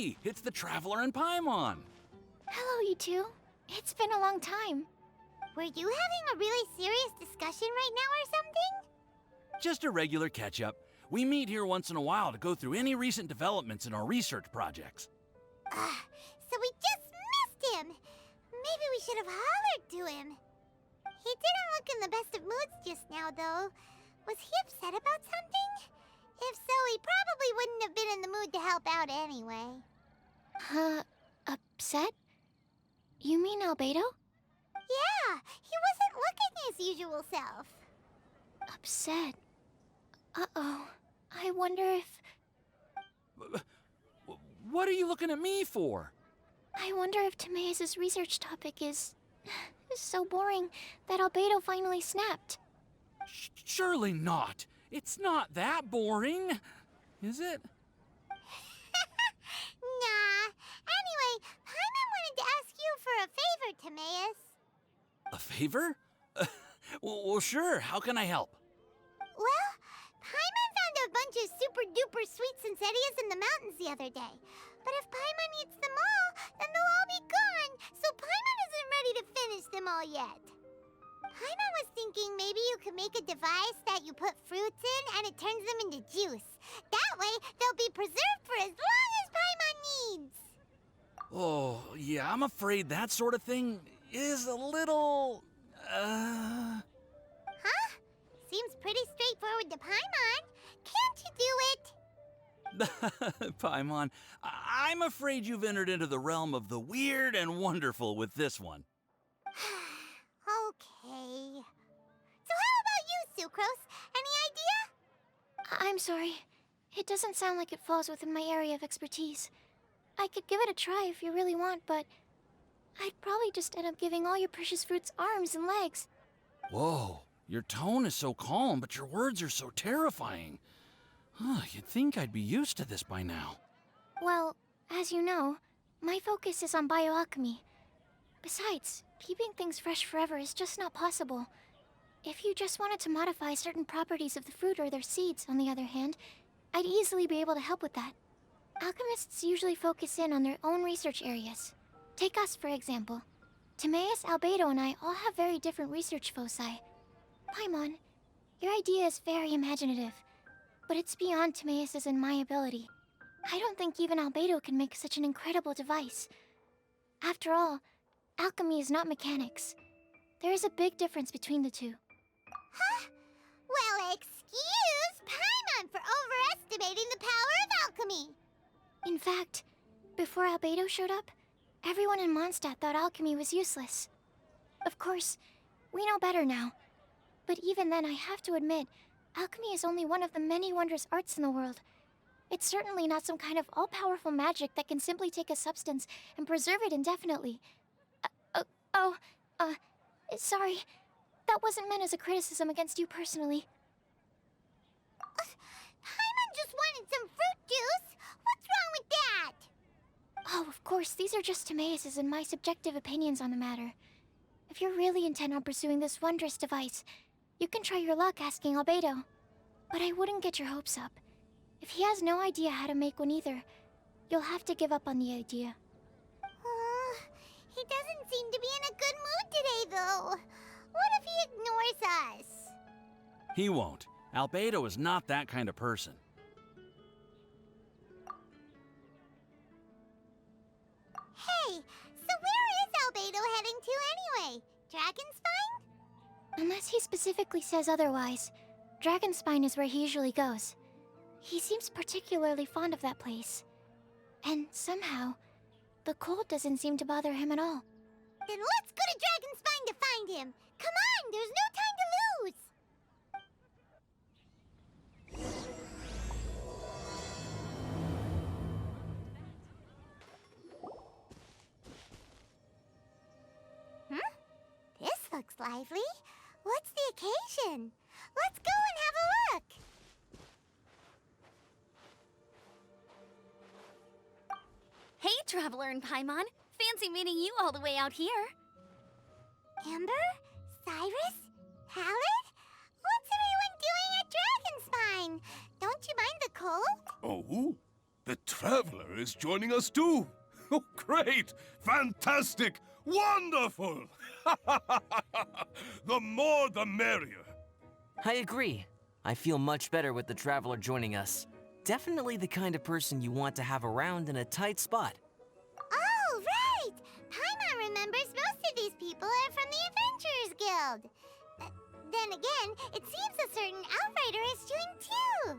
Hey, it's the Traveler and Paimon. Hello, you two. It's been a long time. Were you having a really serious discussion right now or something? Just a regular catch-up. We meet here once in a while to go through any recent developments in our research projects. So we just missed him. Maybe we should have hollered to him. He didn't look in the best of moods just now, though. Was he upset about something? If so, he probably wouldn't have been in the mood to help out anyway. Upset? You mean Albedo? Yeah, he wasn't looking his usual self. Upset? Uh-oh. I wonder if... What are you looking at me for? I wonder if Timaeus' research topic is so boring that Albedo finally snapped. Surely not. It's not that boring, is it? Nah. Anyway, Paimon wanted to ask you for a favor, Timaeus. A favor? Well, sure. How can I help? Well, Paimon found a bunch of super-duper sweet Sincerias in the mountains the other day. But if Paimon eats them all, then they'll all be gone, so Paimon isn't ready to finish them all yet. Paimon was thinking maybe you could make a device that you put fruits in and it turns them into juice. That way, they'll be preserved for as long as Paimon needs. Oh, yeah, I'm afraid that sort of thing is a little... Huh? Seems pretty straightforward to Paimon. Can't you do it? Paimon, I'm afraid you've entered into the realm of the weird and wonderful with this one. Okay. So how about you, Sucrose? Any idea? I'm sorry. It doesn't sound like it falls within my area of expertise. I could give it a try if you really want, but I'd probably just end up giving all your precious fruits arms and legs. Whoa, your tone is so calm, but your words are so terrifying. You'd think I'd be used to this by now. Well, as you know, my focus is on bioalchemy. Besides, keeping things fresh forever is just not possible. If you just wanted to modify certain properties of the fruit or their seeds, on the other hand, I'd easily be able to help with that. Alchemists usually focus in on their own research areas. Take us, for example. Timaeus, Albedo, and I all have very different research foci. Paimon, your idea is very imaginative, but it's beyond Timaeus' and my ability. I don't think even Albedo can make such an incredible device. After all, alchemy is not mechanics. There is a big difference between the two. Huh? Well, excuse Paimon for overestimating the power of alchemy. In fact, before Albedo showed up, everyone in Mondstadt thought alchemy was useless. Of course, we know better now. But even then, I have to admit, alchemy is only one of the many wondrous arts in the world. It's certainly not some kind of all-powerful magic that can simply take a substance and preserve it indefinitely. Sorry. That wasn't meant as a criticism against you personally. Paimon just wanted some fruit juice. What's wrong with that? Oh, of course, these are just Timaeus' and my subjective opinions on the matter. If you're really intent on pursuing this wondrous device, you can try your luck asking Albedo. But I wouldn't get your hopes up. If he has no idea how to make one either, you'll have to give up on the idea. He doesn't seem to be in a good mood today, though. What if he ignores us? He won't. Albedo is not that kind of person. Hey, so where is Albedo heading to anyway? Dragonspine? Unless he specifically says otherwise, Dragonspine is where he usually goes. He seems particularly fond of that place. And somehow, the cold doesn't seem to bother him at all. Then let's go to Dragonspine to find him. Come on, there's no time to lose. This looks lively. What's the occasion? Let's go and have a look. Hey, Traveler and Paimon. Fancy meeting you all the way out here. Amber? Cyrus? Halid? What's everyone doing at Dragonspine? Don't you mind the cold? Oh, the Traveler is joining us too. Oh, great! Fantastic! Wonderful! The more the merrier. I agree. I feel much better with the Traveler joining us. Definitely the kind of person you want to have around in a tight spot. Oh, right! Paimon remembers most of these people are from the Adventurers Guild. Then again, it seems a certain Outrider is doing too.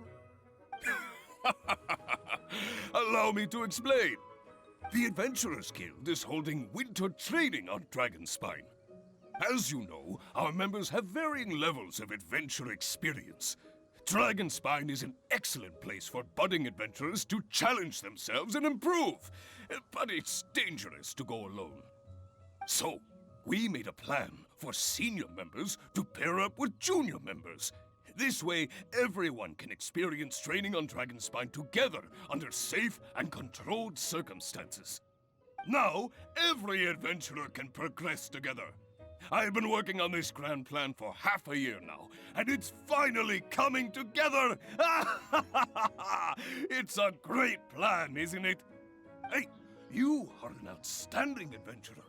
Allow me to explain. The Adventurers Guild is holding winter training on Dragonspine. As you know, our members have varying levels of adventure experience. Dragonspine is an excellent place for budding adventurers to challenge themselves and improve, but it's dangerous to go alone. So, we made a plan for senior members to pair up with junior members. This way, everyone can experience training on Dragonspine together under safe and controlled circumstances. Now, every adventurer can progress together. I've been working on this grand plan for half a year now, and it's finally coming together! It's a great plan, isn't it? Hey, you are an outstanding adventurer.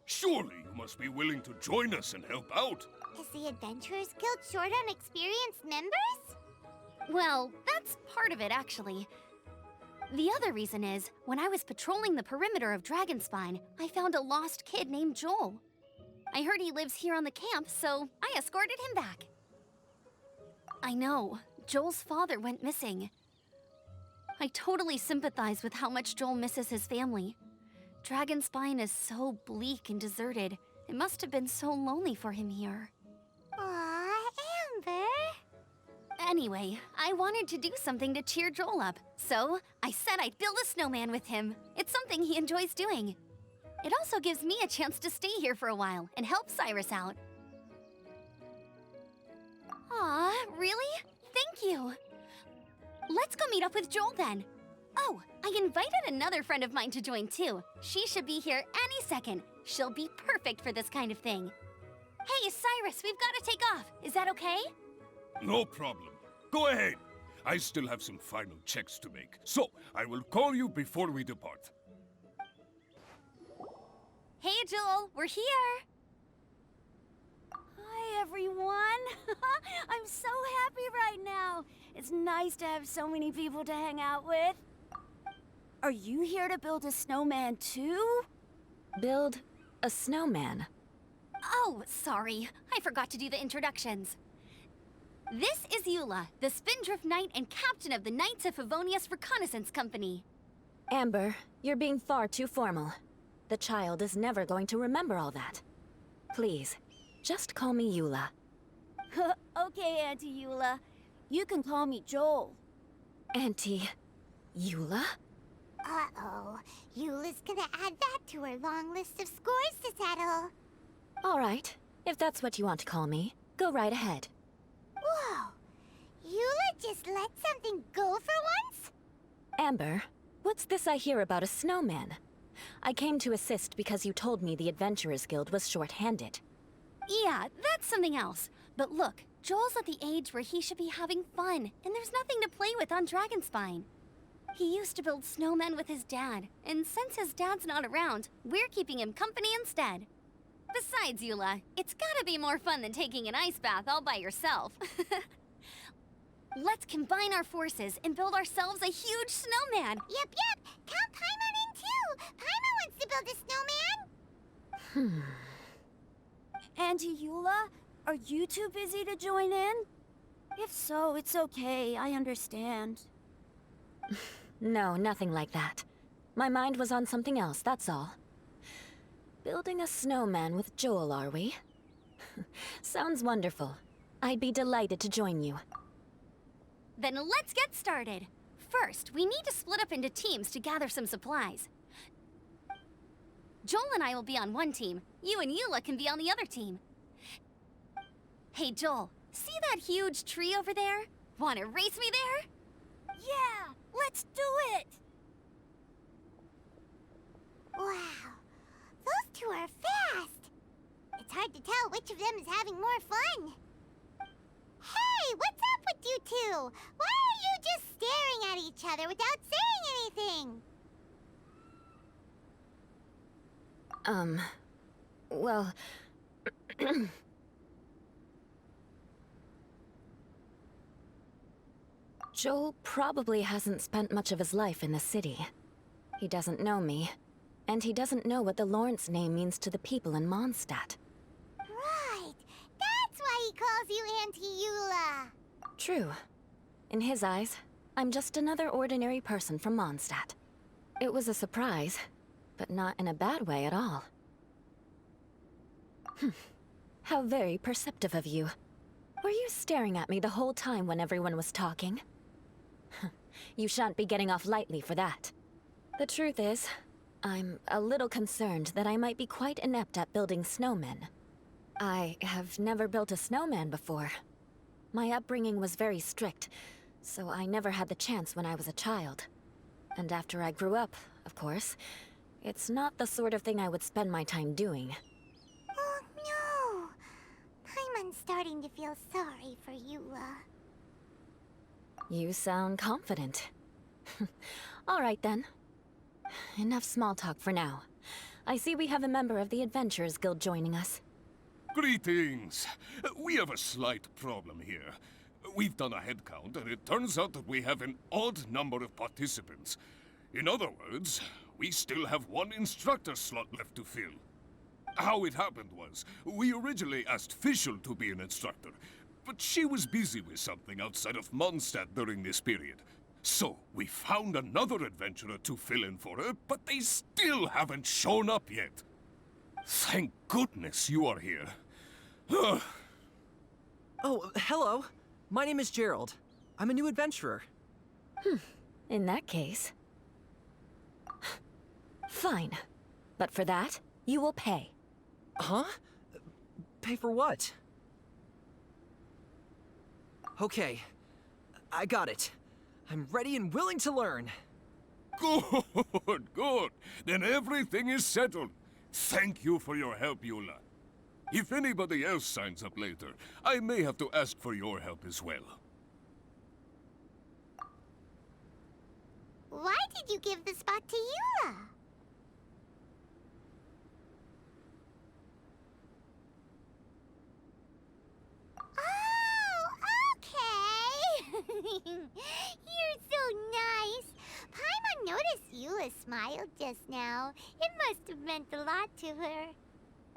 Surely you must be willing to join us and help out. Is the Adventurers Guild short on experienced members? Well, that's part of it, actually. The other reason is, when I was patrolling the perimeter of Dragonspine, I found a lost kid named Joel. I heard he lives here on the camp, so I escorted him back. I know, Joel's father went missing. I totally sympathize with how much Joel misses his family. Dragonspine is so bleak and deserted. It must have been so lonely for him here. Aw, Amber. Anyway, I wanted to do something to cheer Joel up, so I said I'd build a snowman with him. It's something he enjoys doing. It also gives me a chance to stay here for a while and help Cyrus out. Aw, really? Thank you. Let's go meet up with Joel then. Oh, I invited another friend of mine to join too. She should be here any second. She'll be perfect for this kind of thing. Hey, Cyrus, we've got to take off. Is that okay? No problem. Go ahead. I still have some final checks to make, so I will call you before we depart. Hey, Joel, we're here. Hi, everyone. I'm so happy right now. It's nice to have so many people to hang out with. Are you here to build a snowman too? Build a snowman? Oh, sorry. I forgot to do the introductions. This is Eula, the Spindrift Knight and captain of the Knights of Favonius Reconnaissance Company. Amber, you're being far too formal. The child is never going to remember all that. Please, just call me Eula. Okay, Auntie Eula. You can call me Joel. Auntie Eula? Uh-oh. Eula's gonna add that to her long list of scores to settle. All right, if that's what you want to call me, go right ahead. Whoa! Eula just let something go for once? Amber, what's this I hear about a snowman? I came to assist because you told me the Adventurers Guild was short-handed. Yeah, that's something else. But look, Joel's at the age where he should be having fun, and there's nothing to play with on Dragonspine. He used to build snowmen with his dad, and since his dad's not around, we're keeping him company instead. Besides, Eula, it's gotta be more fun than taking an ice bath all by yourself. Let's combine our forces and build ourselves a huge snowman. Yep. Count Paimon in too. Paimon wants to build a snowman. Auntie Eula, are you too busy to join in? If so, it's okay. I understand. No, nothing like that. My mind was on something else, that's all. Building a snowman with Joel, are we? Sounds wonderful. I'd be delighted to join you. Then let's get started. First, we need to split up into teams to gather some supplies. Joel and I will be on one team. You and Eula can be on the other team. Hey, Joel, see that huge tree over there? Wanna race me there? Yeah, let's do it! Wow. Those two are fast. It's hard to tell which of them is having more fun. Hey, what's up with you two? Why are you just staring at each other without saying Well... Joel probably hasn't spent much of his life in the city. He doesn't know me, and he doesn't know what the Lawrence name means to the people in Mondstadt. Right. That's why he calls you Auntie Eula. True. In his eyes, I'm just another ordinary person from Mondstadt. It was a surprise, but not in a bad way at all. How very perceptive of you. Were you staring at me the whole time when everyone was talking? You shan't be getting off lightly for that. The truth is, I'm a little concerned that I might be quite inept at building snowmen. I have never built a snowman before. My upbringing was very strict, so I never had the chance when I was a child. And after I grew up, of course, it's not the sort of thing I would spend my time doing. Oh no! Paimon's starting to feel sorry for Eula. You sound confident. All right then. Enough small talk for now. I see we have a member of the Adventurers Guild joining us. Greetings. We have a slight problem here. We've done a head count, and it turns out that we have an odd number of participants. In other words, we still have one instructor slot left to fill. How it happened was, we originally asked Fischl to be an instructor, but she was busy with something outside of Mondstadt during this period. So, we found another adventurer to fill in for her, but they still haven't shown up yet. Thank goodness you are here. Oh, hello. My name is Gerald. I'm a new adventurer. In that case... Fine. But for that, you will pay. Huh? Pay for what? Okay. I got it. I'm ready and willing to learn. Good, good. Then everything is settled. Thank you for your help, Eula. If anybody else signs up later, I may have to ask for your help as well. Why did you give the spot to Eula? Oh, okay. You're so nice. Paimon noticed Eula smiled just now. It must have meant a lot to her.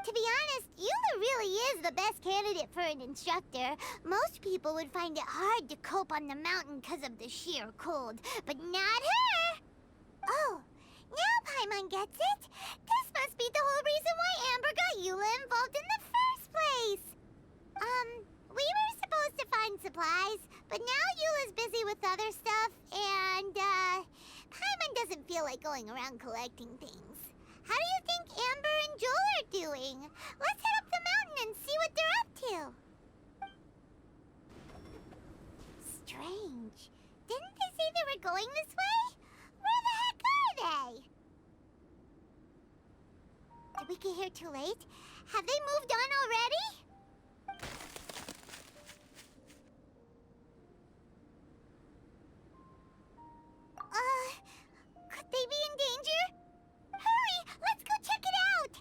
To be honest, Eula really is the best candidate for an instructor. Most people would find it hard to cope on the mountain because of the sheer cold, but not her! Oh, now Paimon gets it. This must be the whole reason why Amber got Eula involved in the first place. We were supposed to find supplies, but now Eula's busy with other stuff, and, Paimon doesn't feel like going around collecting things. How do you think Amber and Joel are doing? Let's head up the mountain and see what they're up to. Strange. Didn't they say they were going this way? Where the heck are they? Did we get here too late? Have they moved on already? Could they be in danger? Hurry! Let's go check it out!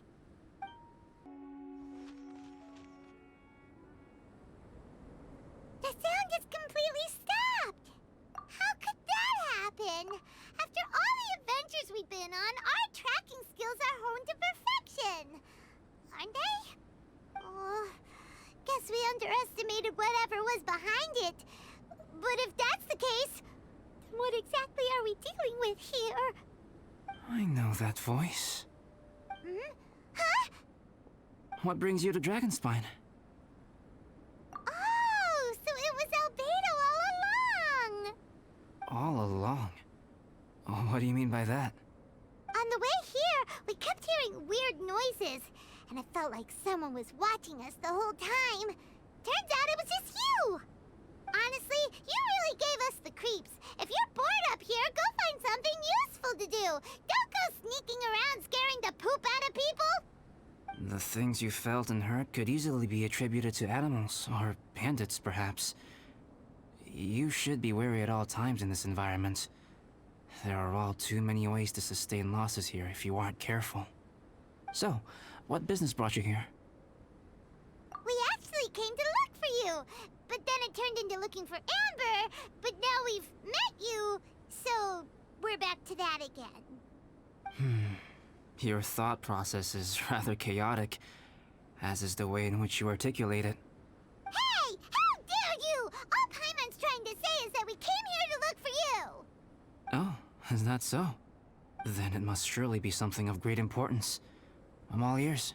The sound just completely stopped! How could that happen? After all the adventures we've been on, our tracking skills are honed to perfection! Aren't they? Oh, guess we underestimated whatever was behind it. But if that's the case, then what exactly are we dealing with here? I know that voice. Huh? What brings you to Dragonspine? Oh, so it was Albedo all along! All along? Oh, what do you mean by that? On the way here, we kept hearing weird noises, and it felt like someone was watching us the whole time. Turns out it was just you! Honestly, you really gave us the creeps. If you're bored up here, go find something useful to do. Don't go sneaking around scaring the poop out of people. The things you felt and heard could easily be attributed to animals, or bandits, perhaps. You should be wary at all times in this environment. There are all too many ways to sustain losses here if you aren't careful. So, what business brought you here? We actually came to look for you, but then it turned into looking for Amber, but now we've met you, so we're back to that again. Your thought process is rather chaotic, as is the way in which you articulate it. Hey! How dare you! All Paimon's trying to say is that we came here to look for you! Oh, is that so? Then it must surely be something of great importance. I'm all ears.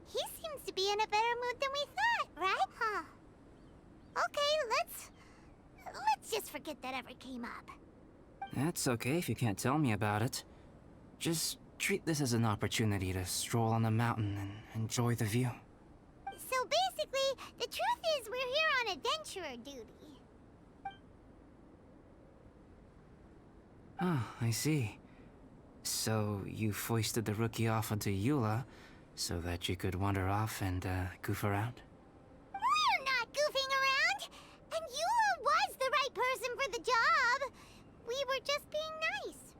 He seems to be in a better mood than we thought, right? Huh. Okay, let's just forget that ever came up. That's okay if you can't tell me about it. Just treat this as an opportunity to stroll on the mountain and enjoy the view. So basically, the truth is we're here on adventurer duty. Ah, I see. So you foisted the rookie off onto Eula so that you could wander off and goof around? We're not goofing around! And Eula was the right person for the job! We were just being nice.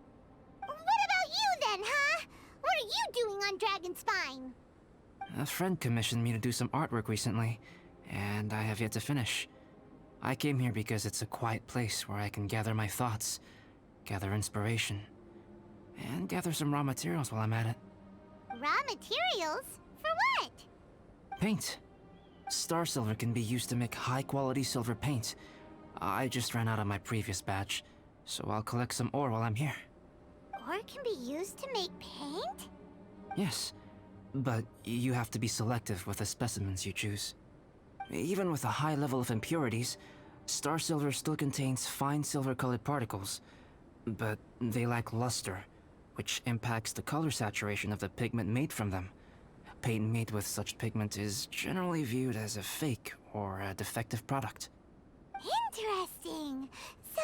What about you then, huh? What are you doing on Dragonspine? A friend commissioned me to do some artwork recently, and I have yet to finish. I came here because it's a quiet place where I can gather my thoughts, gather inspiration, and gather some raw materials while I'm at it. Raw materials? For what? Paint. Star silver can be used to make high-quality silver paint. I just ran out of my previous batch, so I'll collect some ore while I'm here. Ore can be used to make paint? Yes, but you have to be selective with the specimens you choose. Even with a high level of impurities, star silver still contains fine silver-colored particles, but they lack luster, which impacts the color saturation of the pigment made from them. Paint made with such pigment is generally viewed as a fake or a defective product. Interesting. So,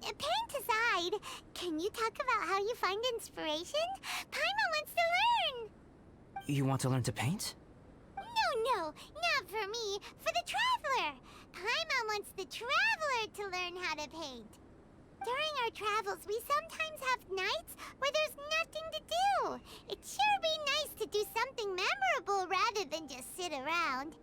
paint aside, can you talk about how you find inspiration? Paimon wants to learn! You want to learn to paint? No, not for me. For the Traveler. Paimon wants the Traveler to learn how to paint. During our travels, we sometimes have nights where there's nothing to do. It'd sure be nice to do something memorable rather than just sit around.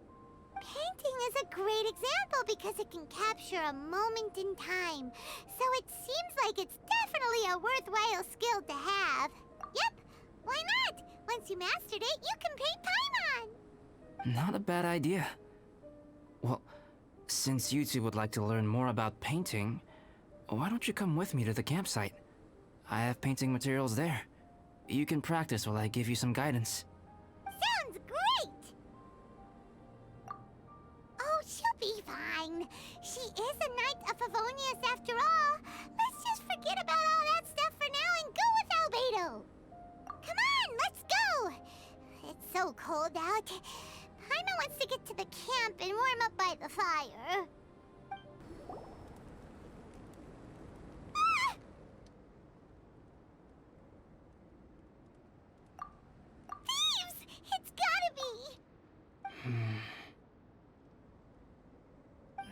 Painting is a great example because it can capture a moment in time. So it seems like it's definitely a worthwhile skill to have. Yep, why not? Once you mastered it, you can paint Paimon. Not a bad idea. Well, since you two would like to learn more about painting, why don't you come with me to the campsite? I have painting materials there. You can practice while I give you some guidance. Sounds great! Oh, she'll be fine. She is a Knight of Favonius after all. Let's just forget about all that stuff for now and go with Albedo. Come on, let's go! It's so cold out. Paimon wants to get to the camp and warm up by the fire. Ah! Thieves! It's gotta be!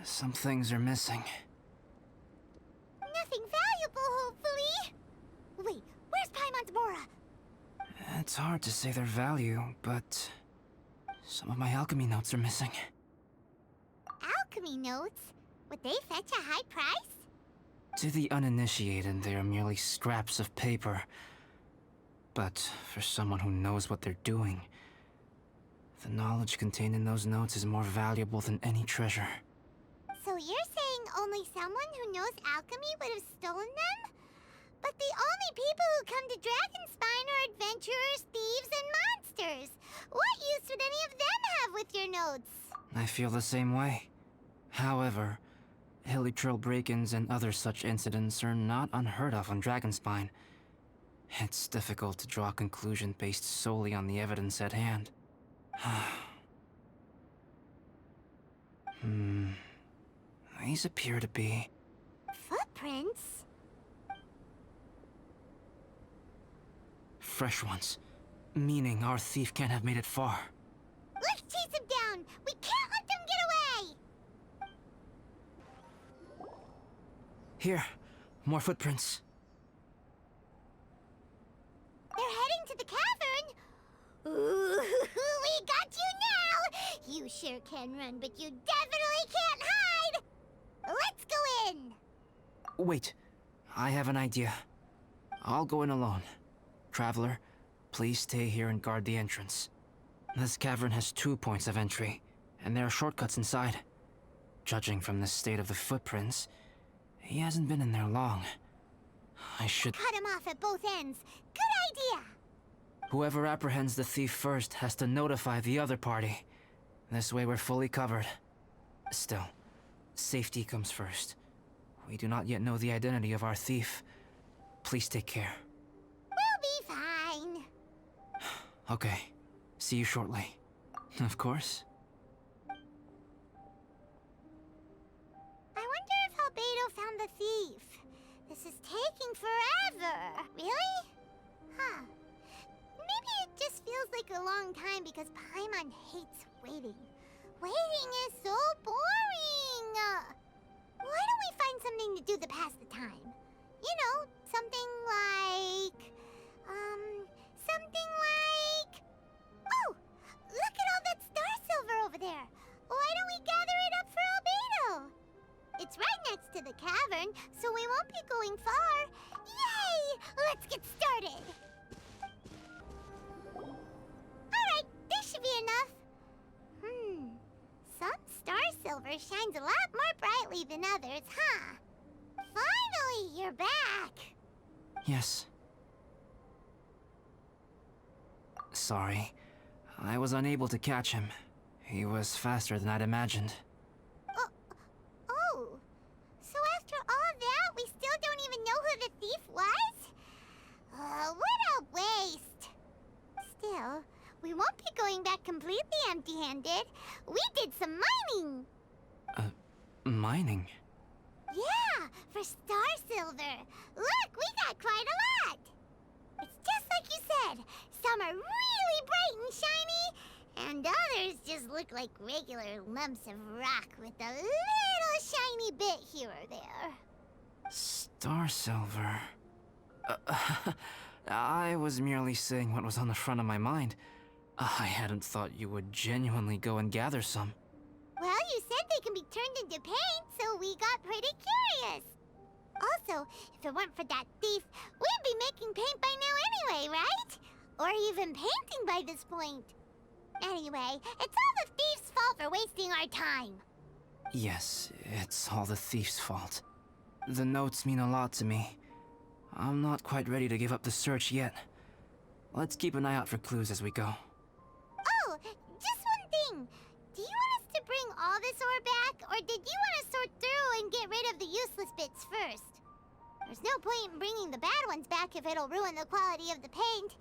Some things are missing. Nothing valuable, hopefully. Wait, where's Paimon's Mora? It's hard to say their value, but some of my alchemy notes are missing. Alchemy notes? Would they fetch a high price? To the uninitiated, they are merely scraps of paper. But for someone who knows what they're doing, the knowledge contained in those notes is more valuable than any treasure. So you're saying only someone who knows alchemy would have stolen them? But the only people who come to Dragonspine are adventurers, thieves, and monsters. What use would any of them have with your notes? I feel the same way. However, hilly trail break-ins and other such incidents are not unheard of on Dragonspine. It's difficult to draw a conclusion based solely on the evidence at hand. These appear to be... Footprints? fresh ones. Meaning our thief can't have made it far. Let's chase him down! We can't let them get away! Here, more footprints. They're heading to the cavern! Ooh, we got you now! You sure can run, but you definitely can't hide! Let's go in! Wait, I have an idea. I'll go in alone. Traveler, please stay here and guard the entrance. This cavern has 2 points of entry, and there are shortcuts inside. Judging from the state of the footprints, he hasn't been in there long. I should... Cut him off at both ends. Good idea! Whoever apprehends the thief first has to notify the other party. This way we're fully covered. Still, safety comes first. We do not yet know the identity of our thief. Please take care. We'll be fine. Okay. See you shortly. Of course. I wonder if Albedo found the thief. This is taking forever. Really? Huh. Maybe it just feels like a long time because Paimon hates waiting. Waiting is so boring. Why don't we find something to do to pass the time? You know, something like... Oh! Look at all that star silver over there! Why don't we gather it up for Albedo? It's right next to the cavern, so we won't be going far. Yay! Let's get started! Alright, this should be enough. Some star silver shines a lot more brightly than others, huh? Finally, you're back! Yes. Sorry. I was unable to catch him. He was faster than I'd imagined. Oh. So after all that, we still don't even know who the thief was? What a waste! Still, we won't be going back completely empty-handed. We did some mining! Mining? Yeah, for star silver. Look, we got quite a lot! It's just like you said. Some are really bright and shiny, and others just look like regular lumps of rock with a little shiny bit here or there. Star silver. I was merely saying what was on the front of my mind. I hadn't thought you would genuinely go and gather some. Well, you said they can be turned into paint, so we got pretty curious. Also, if it weren't for that thief, we'd be making paint by now anyway, right? Or even painting by this point. Anyway, it's all the thief's fault for wasting our time. Yes, it's all the thief's fault. The notes mean a lot to me. I'm not quite ready to give up the search yet. Let's keep an eye out for clues as we go. Oh, just one thing. Do you want us to bring all this ore back, or did you want to sort through and get rid of the useless bits first? There's no point in bringing the bad ones back if it'll ruin the quality of the paint.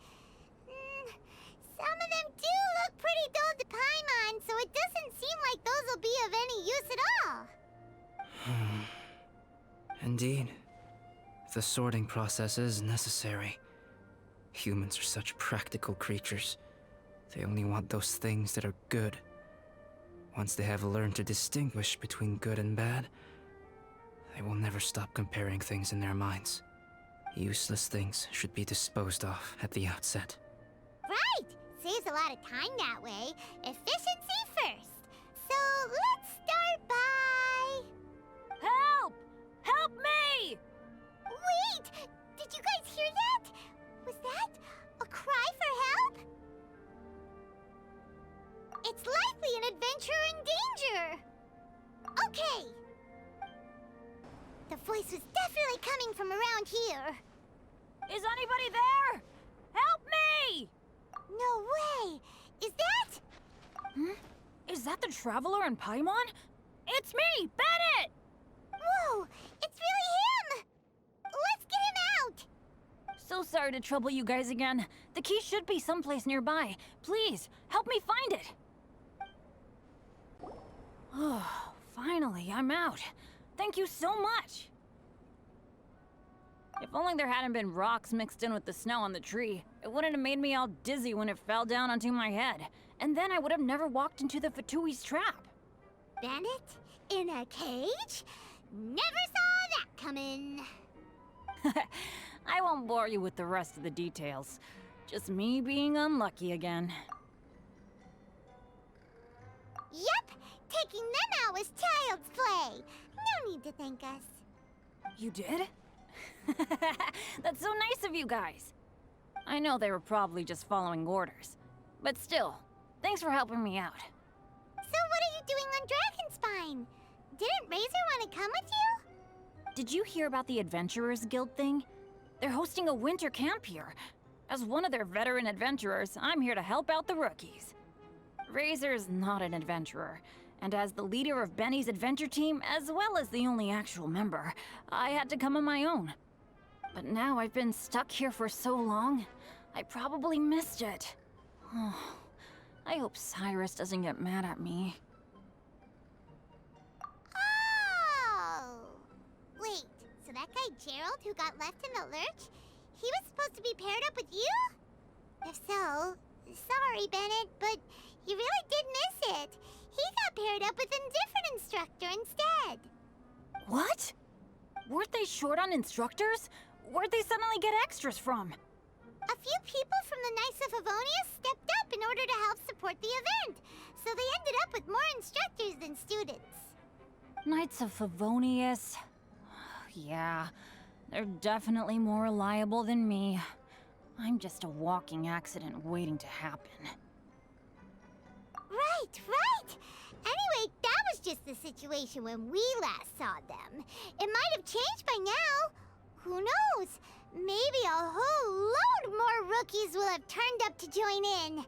Some of them do look pretty dull to Paimon, so it doesn't seem like those will be of any use at all. Indeed. The sorting process is necessary. Humans are such practical creatures. They only want those things that are good. Once they have learned to distinguish between good and bad, they will never stop comparing things in their minds. Useless things should be disposed of at the outset. Right! Saves a lot of time that way. Efficiency first. So let's start by... Help! Help me! Wait! Did you guys hear that? Was that a cry for help? It's likely an adventurer in danger! Okay! The voice was definitely coming from around here. Is anybody there? Help me! No way! Is that... Is that the Traveler in Paimon? It's me, Bennett! Whoa! It's really him! Let's get him out! So sorry to trouble you guys again. The key should be someplace nearby. Please, help me find it! Oh, finally, I'm out. Thank you so much! If only there hadn't been rocks mixed in with the snow on the tree, it wouldn't have made me all dizzy when it fell down onto my head. And then I would have never walked into the Fatui's trap. Bennett? In a cage? Never saw that coming. I won't bore you with the rest of the details. Just me being unlucky again. Yep, taking them out was child's play. No need to thank us. You did? That's so nice of you guys. I know they were probably just following orders. But still, thanks for helping me out. So what are you doing on Dragonspine? Didn't Razor want to come with you? Did you hear about the Adventurers Guild thing? They're hosting a winter camp here. As one of their veteran adventurers, I'm here to help out the rookies. Razor's not an adventurer, and as the leader of Benny's adventure team, as well as the only actual member, I had to come on my own. But now I've been stuck here for so long, I probably missed it. Oh, I hope Cyrus doesn't get mad at me. Oh! Wait, so that guy Gerald who got left in the lurch, he was supposed to be paired up with you? If so, sorry, Bennett, but you really did miss it. He got paired up with a different instructor instead. What? Weren't they short on instructors? Where'd they suddenly get extras from? A few people from the Knights of Favonius stepped up in order to help support the event, so they ended up with more instructors than students. Knights of Favonius. Yeah, they're definitely more reliable than me. I'm just a walking accident waiting to happen. Right. Anyway, that was just the situation when we last saw them. It might have changed by now. Who knows? Maybe a whole load more rookies will have turned up to join in.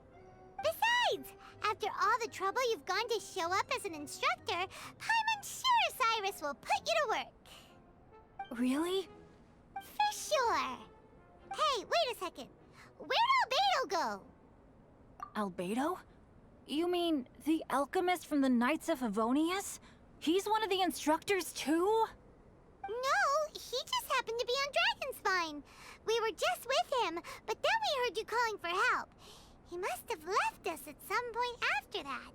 Besides, after all the trouble you've gone to show up as an instructor, Paimon's sure Cyrus will put you to work. Really? For sure. Hey, wait a second. Where'd Albedo go? Albedo? You mean the alchemist from the Knights of Favonius? He's one of the instructors too? No, he just happened to be on Dragonspine. We were just with him, but then we heard you calling for help. He must have left us at some point after that.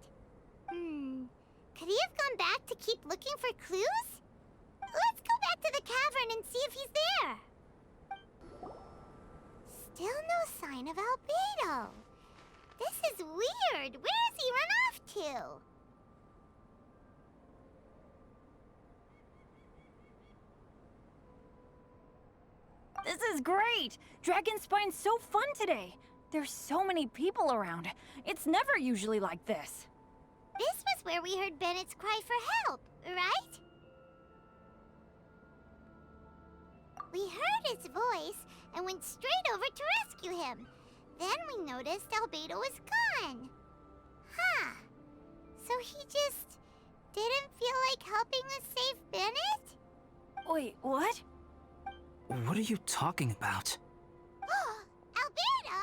Could he have gone back to keep looking for clues? Let's go back to the cavern and see if he's there. Still no sign of Albedo. This is weird. Where has he run off to? This is great! Dragonspine's so fun today! There's so many people around. It's never usually like this. This was where we heard Bennett's cry for help, right? We heard his voice and went straight over to rescue him. Then we noticed Albedo was gone. Huh. So he just didn't feel like helping us save Bennett? Wait, what? What are you talking about? Albedo!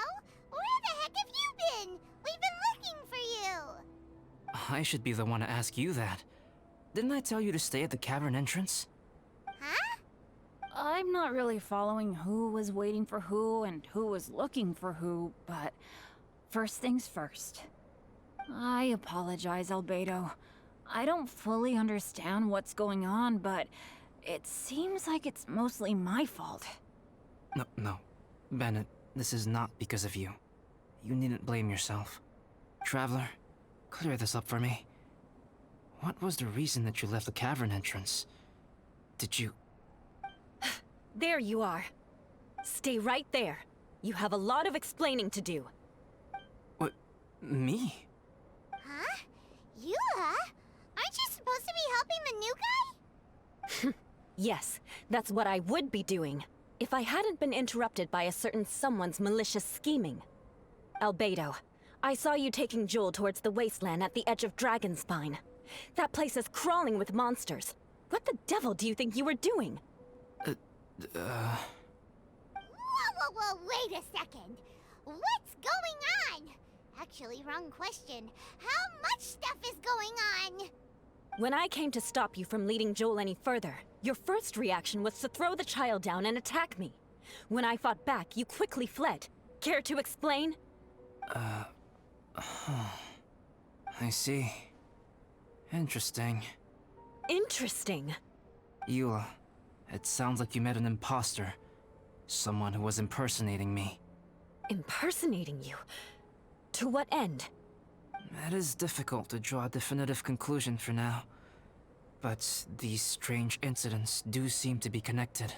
Where the heck have you been? We've been looking for you! I should be the one to ask you that. Didn't I tell you to stay at the cavern entrance? Huh? I'm not really following who was waiting for who and who was looking for who, but first things first. I apologize, Albedo. I don't fully understand what's going on, but it seems like it's mostly my fault. No. Bennett, this is not because of you. You needn't blame yourself. Traveler, clear this up for me. What was the reason that you left the cavern entrance? Did you... There you are. Stay right there. You have a lot of explaining to do. What? Me? Huh? You, huh? Aren't you supposed to be helping the new guy? Yes, that's what I would be doing, if I hadn't been interrupted by a certain someone's malicious scheming. Albedo, I saw you taking Joel towards the wasteland at the edge of Dragonspine. That place is crawling with monsters. What the devil do you think you were doing? Whoa, wait a second. What's going on? Actually, wrong question. How much stuff is going on? When I came to stop you from leading Joel any further, your first reaction was to throw the child down and attack me. When I fought back, you quickly fled. Care to explain? I see. Interesting. Interesting. Impersonating you? To what end? It is difficult to draw a definitive conclusion for now. But these strange incidents do seem to be connected.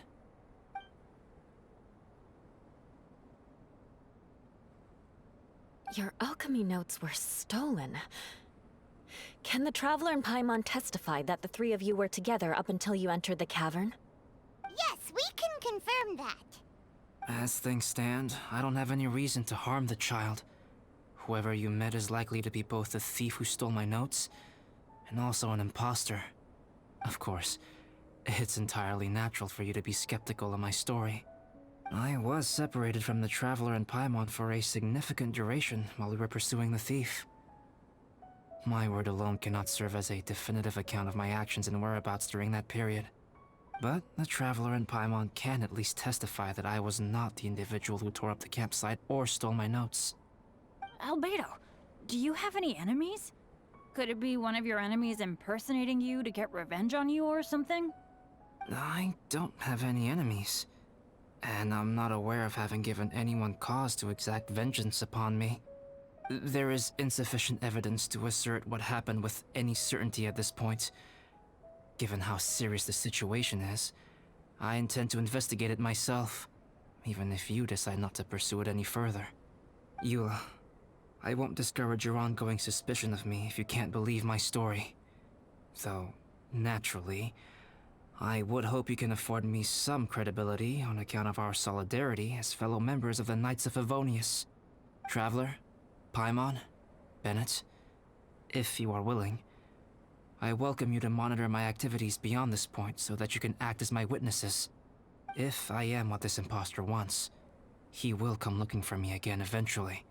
Your alchemy notes were stolen. Can the Traveler and Paimon testify that the three of you were together up until you entered the cavern? Yes, we can confirm that. As things stand, I don't have any reason to harm the child. Whoever you met is likely to be both the thief who stole my notes, and also an imposter. Of course, it's entirely natural for you to be skeptical of my story. I was separated from the Traveler and Paimon for a significant duration while we were pursuing the thief. My word alone cannot serve as a definitive account of my actions and whereabouts during that period. But the Traveler and Paimon can at least testify that I was not the individual who tore up the campsite or stole my notes. Albedo, do you have any enemies? Could it be one of your enemies impersonating you to get revenge on you or something? I don't have any enemies. And I'm not aware of having given anyone cause to exact vengeance upon me. There is insufficient evidence to assert what happened with any certainty at this point. Given how serious the situation is, I intend to investigate it myself, even if you decide not to pursue it any further. Eula, I won't discourage your ongoing suspicion of me if you can't believe my story. Though, naturally, I would hope you can afford me some credibility on account of our solidarity as fellow members of the Knights of Favonius. Traveler, Paimon, Bennett, if you are willing, I welcome you to monitor my activities beyond this point so that you can act as my witnesses. If I am what this imposter wants, he will come looking for me again eventually.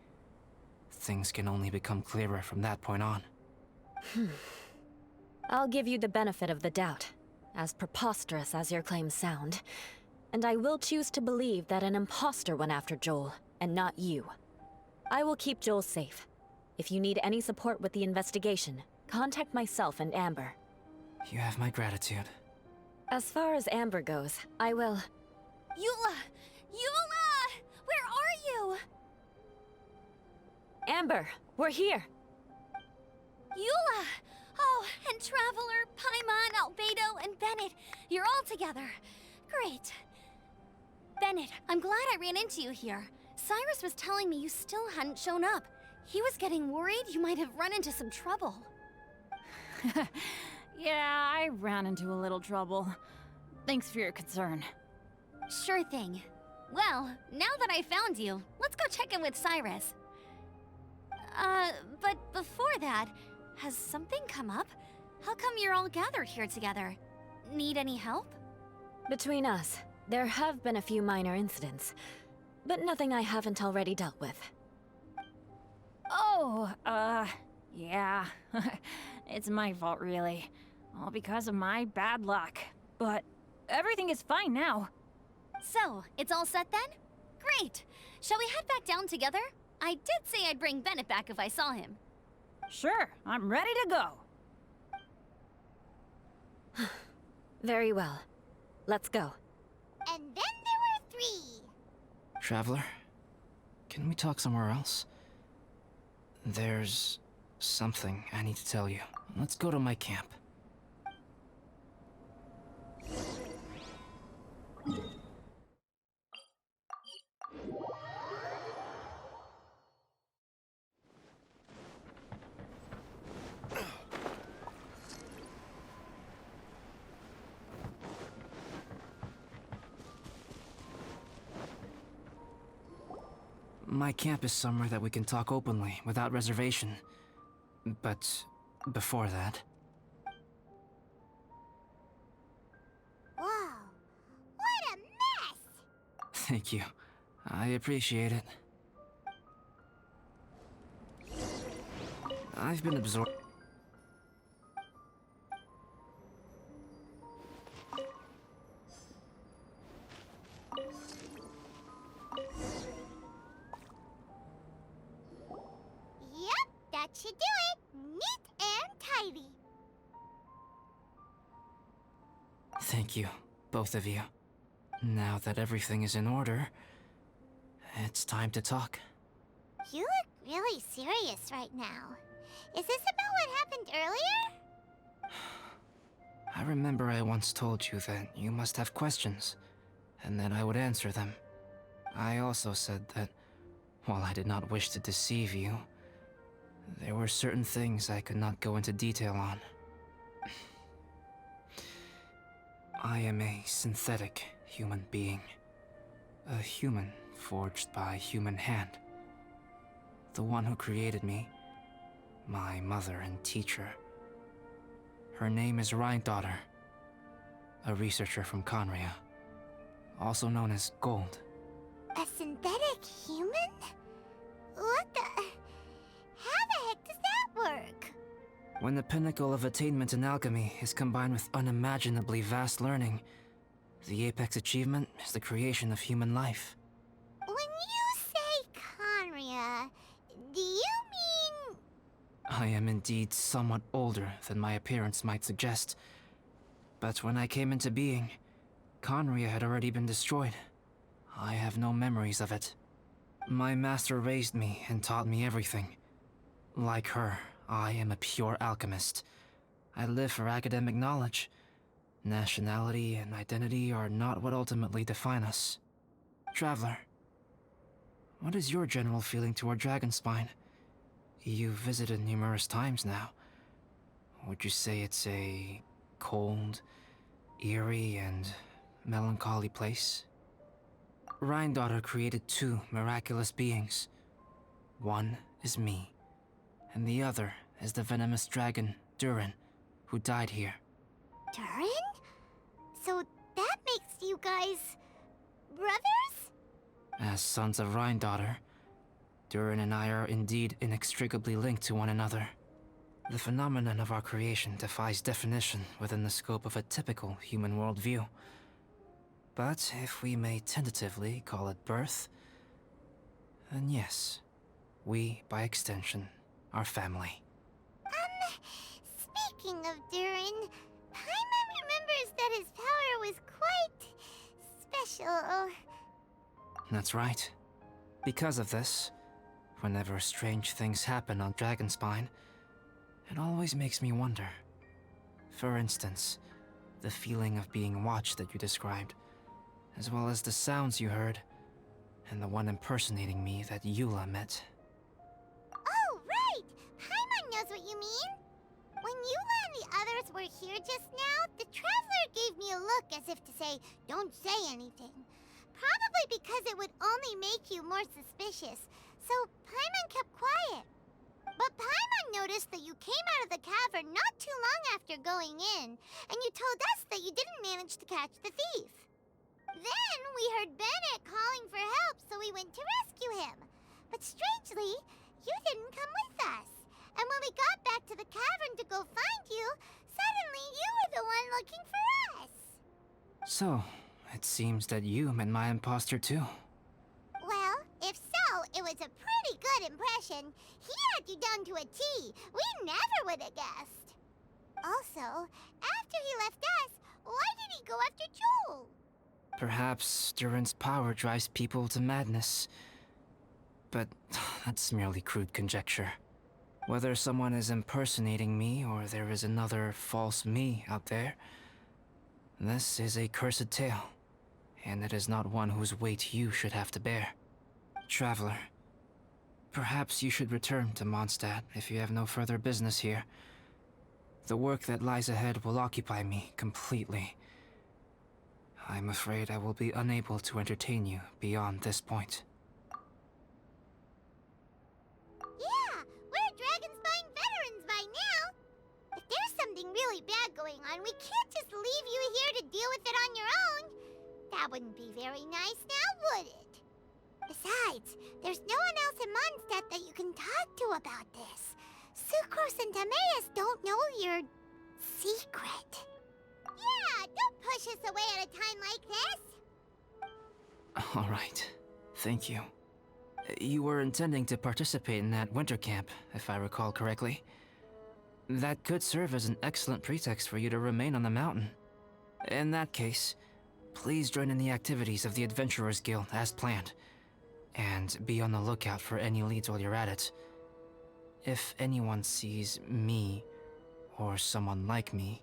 Things can only become clearer from that point on. I'll give you the benefit of the doubt, as preposterous as your claims sound. And I will choose to believe that an imposter went after Joel, and not you. I will keep Joel safe. If you need any support with the investigation, contact myself and Amber. You have my gratitude. As far as Amber goes, I will... Eula! Eula! Where are you? Amber, we're here! Eula! Oh, and Traveler, Paimon, Albedo, and Bennett. You're all together. Great. Bennett, I'm glad I ran into you here. Cyrus was telling me you still hadn't shown up. He was getting worried you might have run into some trouble. Yeah, I ran into a little trouble. Thanks for your concern. Sure thing. Well, now that I found you, let's go check in with Cyrus. But before that, has something come up? How come you're all gathered here together? Need any help? Between us, there have been a few minor incidents, but nothing I haven't already dealt with. Oh, yeah. It's my fault, really. All because of my bad luck. But everything is fine now. So, it's all set then? Great! Shall we head back down together? I did say I'd bring Bennett back if I saw him. Sure, I'm ready to go. Very well. Let's go. And then there were 3. Traveler, can we talk somewhere else? There's something I need to tell you. Let's go to my camp. My camp is somewhere that we can talk openly, without reservation. But before that... Whoa, what a mess! Thank you. I appreciate it. I've been absorbed... Yep, that should do it. Neat and tidy. Thank you, both of you. Now that everything is in order, it it's time to talk. You look really serious right now. Is this about what happened earlier? I remember I once told you that you must have questions, and that I would answer them. I also said that, while I did not wish to deceive you, there were certain things I could not go into detail on. I am a synthetic human being. A human forged by human hand. The one who created me, my mother and teacher. Her name is Rhynedaughter, a researcher from Conria, also known as Gold. A synthetic human? What the... How the heck does that work? When the pinnacle of attainment in alchemy is combined with unimaginably vast learning, the apex achievement is the creation of human life. When you say Conria, do you mean... I am indeed somewhat older than my appearance might suggest. But when I came into being, Conria had already been destroyed. I have no memories of it. My master raised me and taught me everything. Like her, I am a pure alchemist. I live for academic knowledge. Nationality and identity are not what ultimately define us. Traveler, what is your general feeling toward Dragonspine? You've visited numerous times now. Would you say it's a cold, eerie, and melancholy place? Rhynedaughter created two miraculous beings. One is me, and the other is the venomous dragon, Durin, who died here. Durin? So that makes you guys... brothers? As sons of Rhynedaughter, Durin and I are indeed inextricably linked to one another. The phenomenon of our creation defies definition within the scope of a typical human worldview. But if we may tentatively call it birth, then yes, we, by extension, are family. Speaking of Durin, Paimon remembers that his power was quite... special. That's right. Because of this, whenever strange things happen on Dragonspine, it always makes me wonder. For instance, the feeling of being watched that you described, as well as the sounds you heard, and the one impersonating me that Eula met. Oh, right! Paimon knows what you mean! When Eula and the others were here just now, the Traveler gave me a look as if to say, don't say anything. Probably because it would only make you more suspicious, so Paimon kept quiet. But Paimon noticed that you came out of the cavern not too long after going in, and you told us that you didn't manage to catch the thief. Then we heard Bennett calling for help, so we went to rescue him. But strangely, you didn't come with us. And when we got back to the cavern to go find you, suddenly you were the one looking for us. So, it seems that you met my imposter too. Well, if so, it was a pretty good impression. He had you down to a T. We never would have guessed. Also, after he left us, why did he go after Joel? Perhaps Durin's power drives people to madness. But that's merely crude conjecture. Whether someone is impersonating me or there is another false me out there, this is a cursed tale, and it is not one whose weight you should have to bear. Traveler, perhaps you should return to Mondstadt if you have no further business here. The work that lies ahead will occupy me completely. I'm afraid I will be unable to entertain you beyond this point. Yeah, we're Dragonspine veterans by now. If there's something really bad going on, we can't just leave you here to deal with it on your own. That wouldn't be very nice now, would it? Besides, there's no one else in Mondstadt that you can talk to about this. Sucrose and Timaeus don't know your secret. Yeah, don't push us away at a time like this. All right. Thank you. You were intending to participate in that winter camp, if I recall correctly. That could serve as an excellent pretext for you to remain on the mountain. In that case, please join in the activities of the Adventurers Guild as planned. And be on the lookout for any leads while you're at it. If anyone sees me, or someone like me...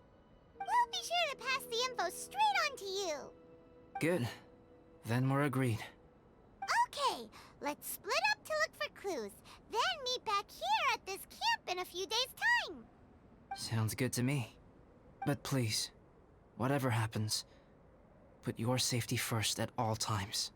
We'll be sure to pass the info straight on to you. Good. Then we're agreed. Okay, let's split up to look for clues, then meet back here at this camp in a few days' time. Sounds good to me. But please, whatever happens, put your safety first at all times.